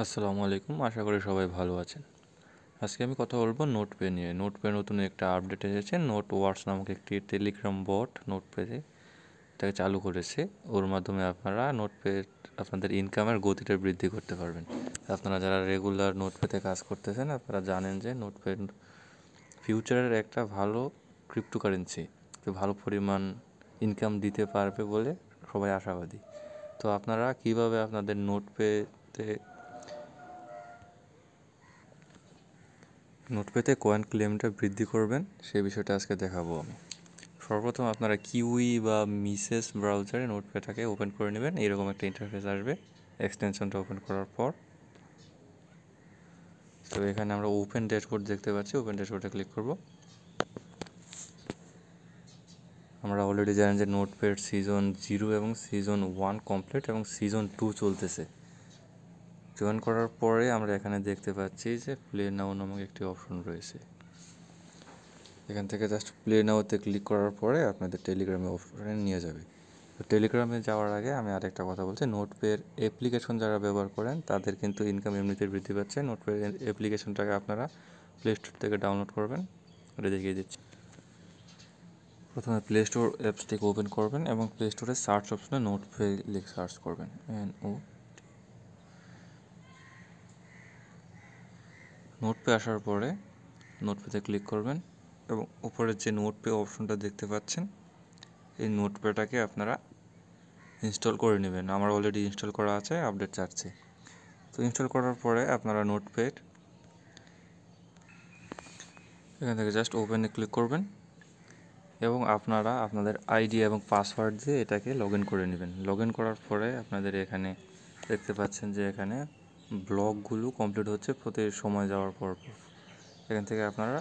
আসসালামু আলাইকুম, আশা করি সবাই ভালো আছেন। আজকে আমি কথা বলবো নোটপে নিয়ে। নোটপে নতুন একটা আপডেট এসেছে। নোট ওয়ার্স নামক একটি টেলিগ্রাম বট নোটপেতে এটাকে চালু করেছে। ওর মাধ্যমে আপনারা নোটপে আপনাদের ইনকামের গতিটা বৃদ্ধি করতে পারবেন। আপনারা যারা রেগুলার নোটপেতে কাজ করতেছেন আপনারা জানেন যে নোটপে ফিউচারের একটা ভালো ক্রিপ্টোকারেন্সি, ভালো পরিমাণ ইনকাম দিতে পারবে বলে সবাই আশাবাদী। তো আপনারা কিভাবে আপনাদের নোটপেতে কয়েন ক্লেমটা বৃদ্ধি করবেন সেই বিষয়টা আজকে দেখাবো আমি। সর্বপ্রথম আপনারা কিউই বা মিসেস ব্রাউজারে নোটপ্যাডটাকে ওপেন করে নেবেন। এরকম একটা ইন্টারফেস আসবে এক্সটেনশনটা ওপেন করার পর। তো এখানে আমরা ওপেন ড্যাশবোর্ড দেখতে পাচ্ছি, ওপেন ড্যাশবোর্ডে ক্লিক করব। আমরা অলরেডি জানেন যে নোটপ্যাড সিজন 0 এবং সিজন 1 কমপ্লিট এবং সিজন 2 চলতেছে। জয়েন করার পরে আমরা এখানে দেখতে পাচ্ছি যে প্লে নাও নামক একটি অপশন রয়েছে। এখান থেকে জাস্ট প্লে নাওতে ক্লিক করার পরে আপনাদের টেলিগ্রামে অপশনে নিয়ে যাবে। তো টেলিগ্রামে যাওয়ার আগে আমি আরেকটা কথা বলছি, নোটপের অ্যাপ্লিকেশন যারা ব্যবহার করেন তাদের কিন্তু ইনকাম এমনিতেই বৃদ্ধি পাচ্ছে। নোটপের অ্যাপ্লিকেশনটাকে আপনারা প্লে স্টোর থেকে ডাউনলোড করবেন, এটা দেখিয়ে দিচ্ছি। প্রথমে প্লে স্টোর অ্যাপসটিকে ওপেন করবেন এবং প্লে স্টোরে সার্চ অপশনে নোটপে লিখে সার্চ করবেন, নোটপে আসার পরে নোটপেতে ক্লিক করবেন এবং উপরের যে নোটপে অপশনটা দেখতে পাচ্ছেন এই নোটপ্যাডটাকে আপনারা ইনস্টল করে নেবেন। আমার অলরেডি ইনস্টল করা আছে, আপডেট চাচ্ছে। তো ইনস্টল করার পরে আপনারা নোটপ্যাড এখান থেকে জাস্ট ওপেনে ক্লিক করবেন এবং আপনারা আপনাদের আইডি এবং পাসওয়ার্ড দিয়ে এটাকে লগ ইন করে নেবেন। লগ ইন করার পরে আপনাদের এখানে দেখতে পাচ্ছেন যে এখানে ব্লকগুলো কমপ্লিট হচ্ছে প্রতি সময় যাওয়ার পর। এখান থেকে আপনারা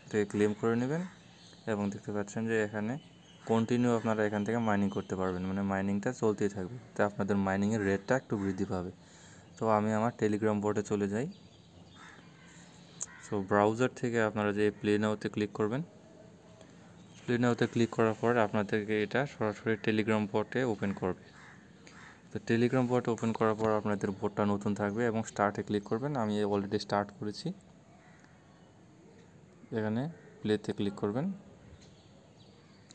এটাকে ক্লেম করে নেবেন এবং দেখতে পাচ্ছেন যে এখানে কন্টিনিউ আপনারা এখান থেকে মাইনিং করতে পারবেন, মানে মাইনিংটা চলতেই থাকবে। তো আপনাদের মাইনিংয়ের রেটটা একটু বৃদ্ধি পাবে। তো আমি আমার টেলিগ্রাম বোর্ডে চলে যাই। সো ব্রাউজার থেকে আপনারা যে প্লে নাওতে ক্লিক করবেন, প্লে নাওতে ক্লিক করার পর আপনাদেরকে এটা সরাসরি টেলিগ্রাম বোর্ডে ওপেন করবে। তো টেলিগ্রাম বোর্ড ওপেন করার পর আপনাদের বোর্ডটা নতুন থাকবে এবং স্টার্টে ক্লিক করবেন। আমি অলরেডি স্টার্ট করেছি। এখানে প্লেতে ক্লিক করবেন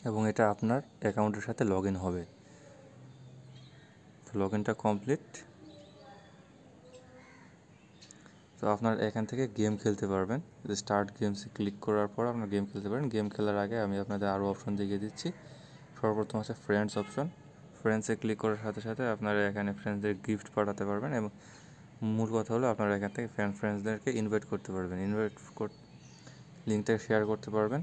এবং এটা আপনার অ্যাকাউন্টের সাথে লগ ইন হবে। তো লগ ইনটা কমপ্লিট। তো আপনার এখান থেকে গেম খেলতে পারবেন। স্টার্ট গেমসে ক্লিক করার পর আপনার গেম খেলতে পারেন। গেম খেলার আগে আমি আপনাদের আরও অপশন দেখিয়ে দিচ্ছি। সর্বপ্রথম আছে ফ্রেন্ডস অপশন। ফ্রেন্ডসে ক্লিক করার সাথে সাথে আপনারা এখানে ফ্রেন্ডসদের গিফট পাঠাতে পারবেন এবং মূল কথা হলো আপনারা এখান থেকে ফ্রেন্ডসদেরকে ইনভাইট করতে পারবেন। লিঙ্কটা শেয়ার করতে পারবেন।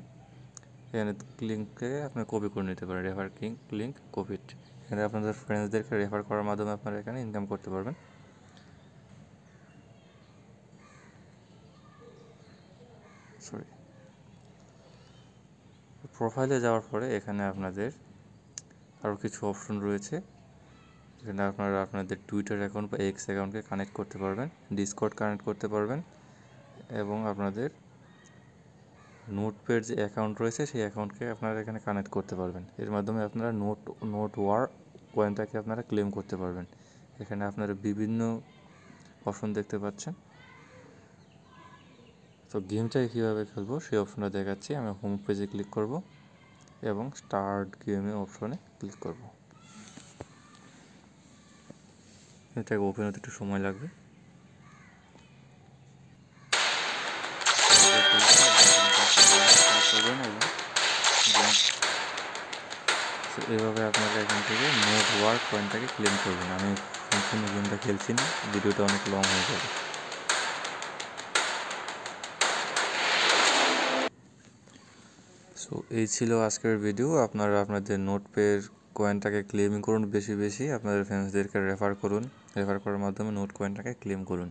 এখানে লিঙ্ককে আপনি কপি করে নিতে পারেন, রেফার লিঙ্ক কপিড। এখানে আপনাদের ফ্রেন্ডসদেরকে রেফার করার মাধ্যমে আপনারা এখানে ইনকাম করতে পারবেন। প্রোফাইলে যাওয়ার পরে এখানে আপনাদের আরও কিছু অপশন রয়েছে। এখানে আপনারা আপনাদের টুইটার অ্যাকাউন্ট বা এক্স অ্যাকাউন্টকে কানেক্ট করতে পারবেন, ডিসকর্ড কানেক্ট করতে পারবেন এবং আপনাদের নোটপ্যাড যে অ্যাকাউন্ট রয়েছে সেই অ্যাকাউন্টকে আপনারা এখানে কানেক্ট করতে পারবেন। এর মাধ্যমে আপনারা নোট ওয়ার কয়েনটাকে আপনারা ক্লেম করতে পারবেন। এখানে আপনারা বিভিন্ন অপশন দেখতে পাচ্ছেন। তো গেমটাকে কীভাবে খেলবো সেই অপশনটা দেখাচ্ছি। আমি হোম পেজে ক্লিক করব এবং স্টার্ট গেমে অপশনে ক্লিক করব। এটাকে ওপেন হতে একটু সময় লাগবে। এভাবে আপনারা এখান থেকে নোট ওয়ার কয়েনটাকে ক্লেম করবেন। আমি সম্পূর্ণ গেমটা খেলছি না, ভিডিওটা অনেক লং হয়ে যাবে। সো এই ছিল আজকের ভিডিও। আপনারা আপনাদের নোটপের কয়েনটাকে ক্লেমিং করুন বেশি বেশি, আপনাদের ফ্রেন্ডসদেরকে রেফার করুন, রেফার করার মাধ্যমে নোট কয়েনটাকে ক্লেম করুন।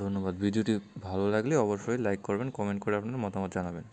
ধন্যবাদ। ভিডিওটি ভালো লাগলে অবশ্যই লাইক করবেন, কমেন্ট করে আপনার মতামত জানাবেন।